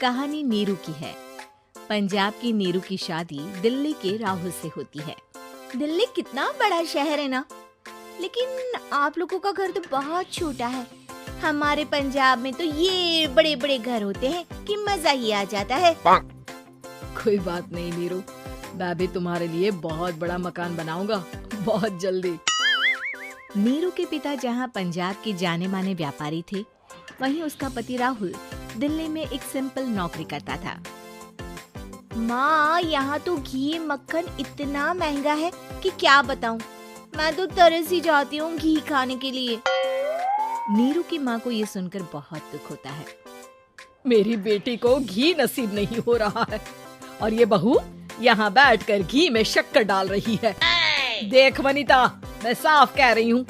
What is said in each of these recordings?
कहानी नीरू की है। पंजाब की नीरू की शादी दिल्ली के राहुल से होती है। दिल्ली कितना बड़ा शहर है ना, लेकिन आप लोगों का घर तो बहुत छोटा है। हमारे पंजाब में तो ये बड़े बड़े घर होते हैं कि मजा ही आ जाता है। कोई बात नहीं नीरू, मैं भी तुम्हारे लिए बहुत बड़ा मकान बनाऊंगा बहुत जल्दी। नीरू के पिता जहाँ पंजाब के जाने माने व्यापारी थे, वहीं उसका पति राहुल दिल्ली में एक सिंपल नौकरी करता था। माँ, यहाँ तो घी मक्खन इतना महंगा है कि क्या बताऊँ। मैं तो तरस ही जाती हूँ घी खाने के लिए। नीरू की माँ को ये सुनकर बहुत दुख होता है। मेरी बेटी को घी नसीब नहीं हो रहा है और ये बहू यहाँ बैठकर घी में शक्कर डाल रही है। देख वनीता, मैं साफ कह रही हूँ,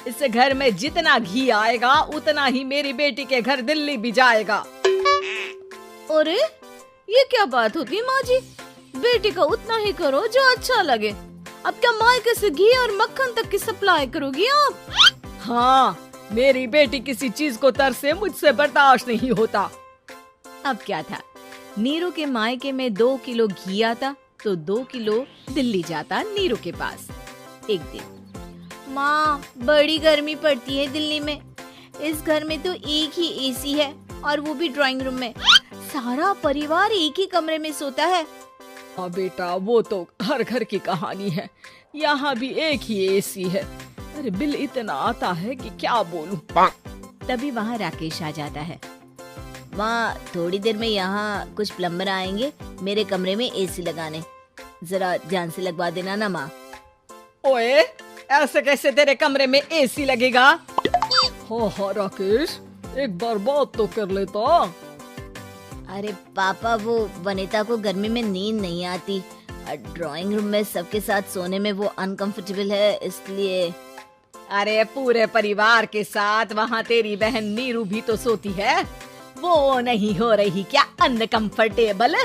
इससे घर में जितना घी आएगा उतना ही मेरी बेटी के घर दिल्ली भी जाएगा। अरे ये क्या बात होती है माँ जी? बेटी का उतना ही करो जो अच्छा लगे। अब क्या मायके से घी और मक्खन तक की सप्लाई करोगी आप? हाँ, मेरी बेटी किसी चीज को तरसे मुझसे बर्दाश्त नहीं होता। अब क्या था, नीरू के मायके में 2 किलो घी आता तो 2 किलो दिल्ली जाता नीरू के पास। एक दिन, माँ बड़ी गर्मी पड़ती है दिल्ली में। इस घर में तो एक ही एसी है और वो भी ड्राइंग रूम में। सारा परिवार एक ही कमरे में सोता है। हाँ बेटा, वो तो हर घर की कहानी है। यहाँ भी एक ही एसी है। अरे बिल इतना आता है कि क्या बोलूं। तभी वहाँ राकेश आ जाता है। माँ, थोड़ी देर में यहाँ कुछ प्लम्बर आएंगे मेरे कमरे में एसी लगाने। जरा ध्यान से लगवा देना ना माँ। ओए, ऐसे कैसे तेरे कमरे में एसी लगेगा? हाँ राकेश, एक बार बात तो कर लेता। अरे पापा, वो वनिता को गर्मी में नींद नहीं आती। ड्राइंग रूम में सबके साथ सोने में वो अनकंफर्टेबल है, इसलिए। अरे पूरे परिवार के साथ वहाँ तेरी बहन नीरू भी तो सोती है। वो नहीं हो रही क्या अनकंफर्टेबल?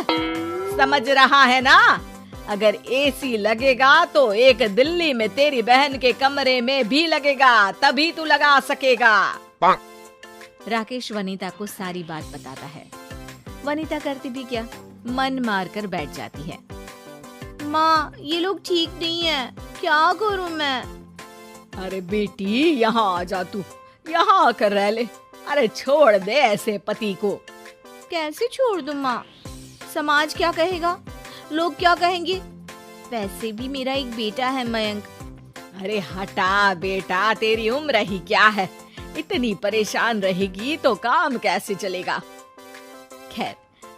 समझ रहा है ना? अगर एसी लगेगा तो एक दिल्ली में तेरी बहन के कमरे में भी लगेगा, तभी तू लगा सकेगा। राकेश वनिता को सारी बात बताता है। वनिता करती भी क्या, मन मार कर बैठ जाती है। माँ, ये लोग ठीक नहीं है, क्या करूँ मैं? अरे बेटी, यहाँ आ जा, तू यहाँ आकर रह ले। अरे छोड़ दे ऐसे पति को। कैसे छोड़ दूँ माँ? समाज क्या कहेगा, लोग क्या कहेंगे? वैसे भी मेरा एक बेटा है मयंक। अरे हटा बेटा, तेरी उम्र ही क्या है, इतनी परेशान रहेगी तो काम कैसे चलेगा। खैर,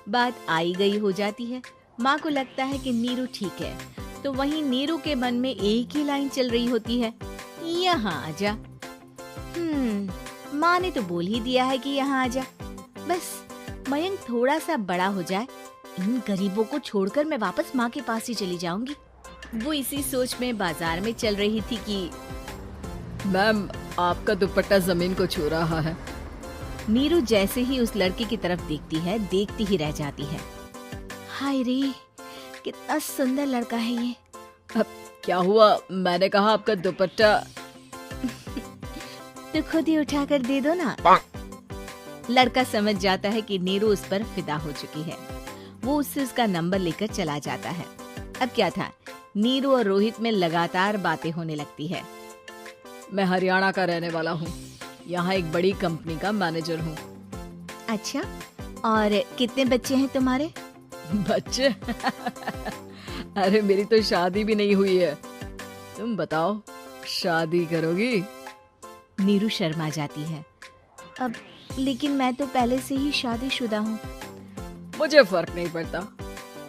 बात आई गई हो जाती है। माँ को लगता है कि नीरू ठीक है, तो वहीं नीरू के मन में एक ही लाइन चल रही होती है, यहाँ आजा। माँ ने तो बोल ही दिया है कि यहाँ आजा। बस मयंक थोड़ा सा बड़ा हो जाए, इन गरीबों को छोड़कर मैं वापस माँ के पास ही चली जाऊंगी। वो इसी सोच में बाजार में चल रही थी कि मैम, आपका दुपट्टा जमीन को छू रहा है। नीरू जैसे ही उस लड़के की तरफ देखती है, देखती ही रह जाती है। हाय रे, कितना सुंदर लड़का है ये। अब क्या हुआ? मैंने कहा आपका दुपट्टा। तो खुद ही उठा कर दे दो ना। लड़का समझ जाता है कि नीरू उस पर फिदा हो चुकी है। वो उससे उसका नंबर लेकर चला जाता है। अब क्या था, नीरू और रोहित में लगातार बातें होने लगती है। मैं हरियाणा का रहने वाला हूँ, यहाँ एक बड़ी कंपनी का मैनेजर हूँ। अच्छा, और कितने बच्चे हैं तुम्हारे? बच्चे? अरे मेरी तो शादी भी नहीं हुई है। तुम बताओ, शादी करोगी? नीरू शर्मा जाती है। अब लेकिन मैं तो पहले से ही शादीशुदा हूँ। मुझे फर्क नहीं पड़ता,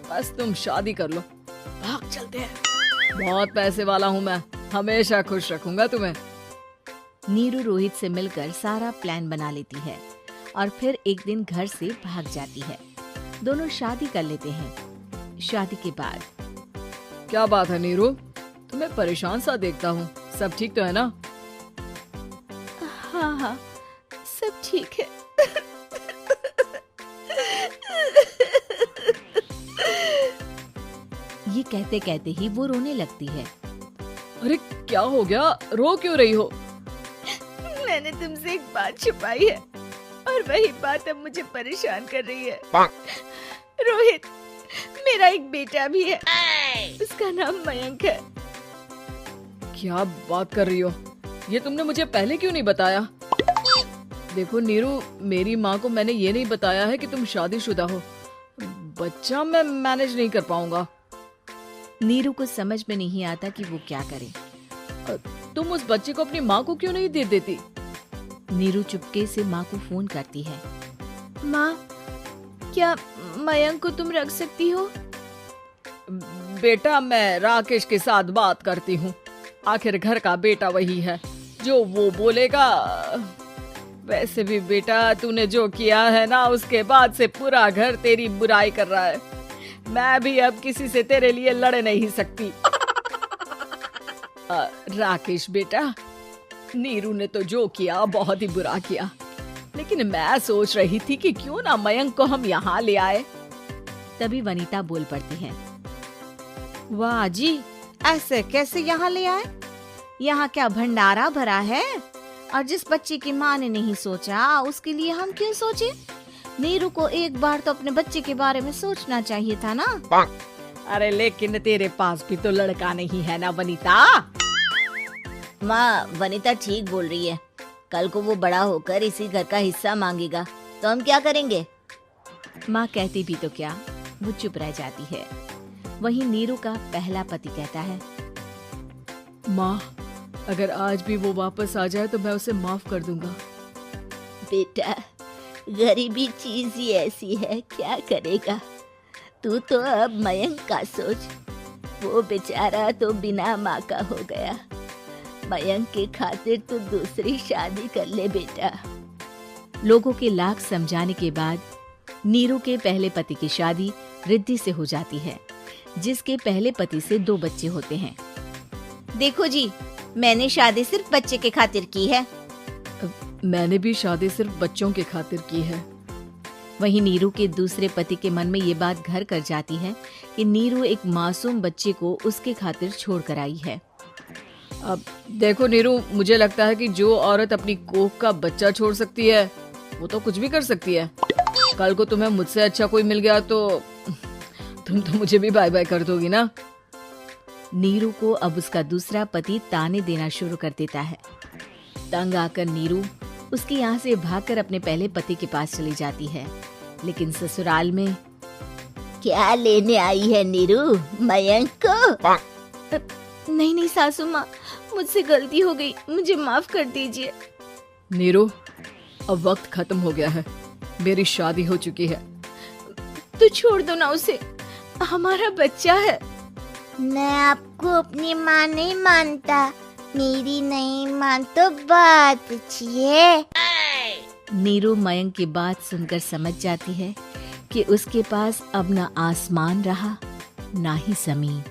बस तुम शादी कर लो, भाग चलते हैं। बहुत पैसे वाला हूँ मैं, हमेशा खुश रखूंगा तुम्हें। नीरू रोहित से मिलकर सारा प्लान बना लेती है और फिर एक दिन घर से भाग जाती है। दोनों शादी कर लेते हैं। शादी के बाद, क्या बात है नीरू, तुम्हें परेशान सा देखता हूँ, सब ठीक तो है ना? हाँ हाँ, सब ठीक है। ये कहते कहते ही वो रोने लगती है। अरे क्या हो गया, रो क्यों रही हो? मैंने तुमसे एक बात छुपाई है और वही बात अब मुझे परेशान कर रही है। रोहित, मेरा एक बेटा भी है, उसका नाम मयंक है। क्या बात कर रही हो? ये तुमने मुझे पहले क्यों नहीं बताया? देखो नीरू, मेरी माँ को मैंने ये नहीं बताया है कि तुम शादीशुदा हो। बच्चा मैं मैनेज नहीं कर पाऊंगा। नीरू को समझ में नहीं आता कि वो क्या करे। तुम उस बच्चे को अपनी माँ को क्यों नहीं दे देती? नीरू चुपके से माँ को फोन करती है। माँ, क्या मयंक को तुम रख सकती हो? बेटा, मैं राकेश के साथ बात करती हूँ। आखिर घर का बेटा वही है, जो वो बोलेगा। वैसे भी बेटा, तूने जो किया है ना, उसके बाद से पूरा घर तेरी बुराई कर रहा है। मैं भी अब किसी से तेरे लिए लड़ नहीं सकती। राकेश बेटा, नीरू ने तो जो किया बहुत ही बुरा किया, लेकिन मैं सोच रही थी कि क्यों ना मयंक को हम यहाँ ले आए। तभी वनीता बोल पड़ती है। वाह जी, ऐसे कैसे यहाँ ले आए? यहाँ क्या भंडारा भरा है? और जिस बच्चे की माँ ने नहीं सोचा, उसके लिए हम क्यों सोचे? नीरू को एक बार तो अपने बच्चे के बारे में सोचना चाहिए था ना। अरे लेकिन तेरे पास भी तो लड़का नहीं है ना वनीता। माँ, वनीता ठीक बोल रही है। कल को वो बड़ा होकर इसी घर का हिस्सा मांगेगा तो हम क्या करेंगे? माँ कहती भी तो क्या, वो चुप रह जाती है। वहीं नीरू का पहला पति कहता है। माँ, अगर आज भी वो वापस आ जाए तो मैं उसे माफ कर दूंगा। बेटा, गरीबी चीज ही ऐसी है, क्या करेगा? तू तो अब मयंक का सोच। वो बेचारा तो बिना माँ का हो गया। मयंक के खातिर तो दूसरी शादी कर ले बेटा। लोगों के लाख समझाने के बाद नीरू के पहले पति की शादी रिद्धि से हो जाती है, जिसके पहले पति से 2 बच्चे होते हैं। देखो जी, मैंने शादी सिर्फ बच्चे के खातिर की है। मैंने भी शादी सिर्फ बच्चों के खातिर की है। वहीं नीरू के दूसरे पति के मन में ये बात घर कर जाती है कि नीरू एक मासूम बच्चे को उसके खातिर छोड़ कर आई है। अब देखो नीरू, मुझे लगता है कि जो औरत अपनी कोख का बच्चा छोड़ सकती है, वो तो कुछ भी कर सकती है। कल को तुम्हें मुझसे अच्छा कोई मिल गया तो तुम तो मुझे भी बाय बाय कर दोगी ना। नीरू को अब उसका दूसरा पति ताने देना शुरू कर देता है। तंग आकर नीरू उसके यहाँ से भागकर अपने पहले पति के पास चली जाती है। लेकिन ससुराल में क्या लेने आई है नीरू, मयंक को? नहीं नहीं सासू माँ, मुझसे गलती हो गई, मुझे माफ कर दीजिए। नीरू, अब वक्त खत्म हो गया है, मेरी शादी हो चुकी है। तो छोड़ दो ना उसे, हमारा बच्चा है। मैं आपको अपनी माँ नहीं मानता, मेरी नहीं मान तो बात अच्छी है। नीरू मयंक की बात सुनकर समझ जाती है कि उसके पास अब न आसमान रहा, ना ही जमीन।